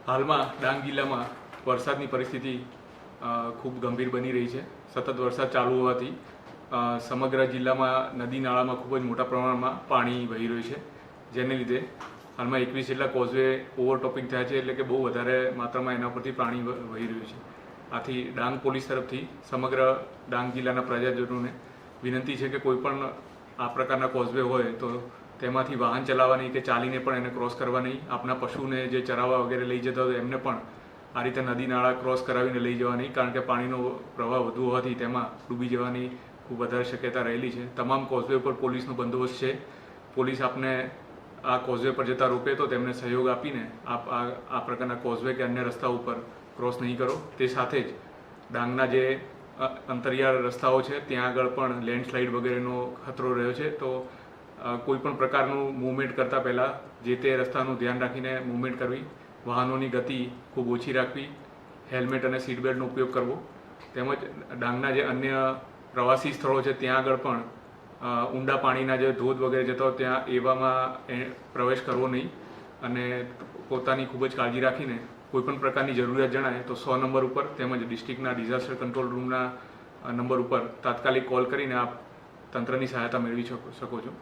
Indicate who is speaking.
Speaker 1: હાલમાં ડાંગ જિલ્લામાં વરસાદની પરિસ્થિતિ ખૂબ ગંભીર બની રહી છે. સતત વરસાદ ચાલુ હોવાથી સમગ્ર જિલ્લામાં નદી નાળામાં ખૂબ જ મોટા પ્રમાણમાં પાણી વહી રહ્યું છે, જેને લીધે હાલમાં 21 જેટલા કોઝવે ઓવરટોપિંગ થયા છે, એટલે કે બહુ વધારે માત્રામાં એના પરથી પાણી વહી રહ્યું છે. આથી ડાંગ પોલીસ તરફથી સમગ્ર ડાંગ જિલ્લાના પ્રજાજનોને વિનંતી છે કે કોઈ પણ આ પ્રકારના કોઝવે હોય તો તેમાંથી વાહન ચલાવવા નહીં કે ચાલીને પણ એને ક્રોસ કરવા નહીં. આપના પશુને જે ચરાવવા વગેરે લઈ જતા હોય એમને પણ આ રીતે નદી નાળા ક્રોસ કરાવીને લઈ જવા નહીં, કારણ કે પાણીનો પ્રવાહ વધુ હોવાથી તેમાં ડૂબી જવાની ખૂબ વધારે શક્યતા રહેલી છે. તમામ કોઝવે પર પોલીસનો બંદોબસ્ત છે. પોલીસ આપને આ કોઝવે પર જતા રોકે તો તેમને સહયોગ આપીને આપ આ પ્રકારના કોઝવે કે અન્ય રસ્તા ઉપર ક્રોસ નહીં કરો. તે સાથે જ ડાંગના જે અંતરિયાળ રસ્તાઓ છે ત્યાં આગળ પણ લેન્ડસ્લાઇડ વગેરેનો ખતરો રહ્યો છે, તો કોઈ પણ પ્રકારનું મૂવમેન્ટ કરતાં પહેલાં જે તે રસ્તાનું ધ્યાન રાખીને મૂવમેન્ટ કરવી, વાહનોની ગતિ ખૂબ ઓછી રાખવી, હેલ્મેટ અને સીટ બેલ્ટનો ઉપયોગ કરવો, તેમજ ડાંગના જે અન્ય પ્રવાસી સ્થળો છે ત્યાં આગળ પણ ઊંડા પાણીના જે ધોધ વગેરે જતા હોય ત્યાં એવામાં પ્રવેશ કરવો નહીં, અને પોતાની ખૂબ જ કાળજી રાખીને કોઈપણ પ્રકારની જરૂરિયાત જણાય તો 100 નંબર ઉપર તેમજ ડિસ્ટ્રિક્ટના ડિઝાસ્ટર કંટ્રોલ રૂમના નંબર ઉપર તાત્કાલિક કોલ કરીને આપ તંત્રની સહાયતા મેળવી શકો છો.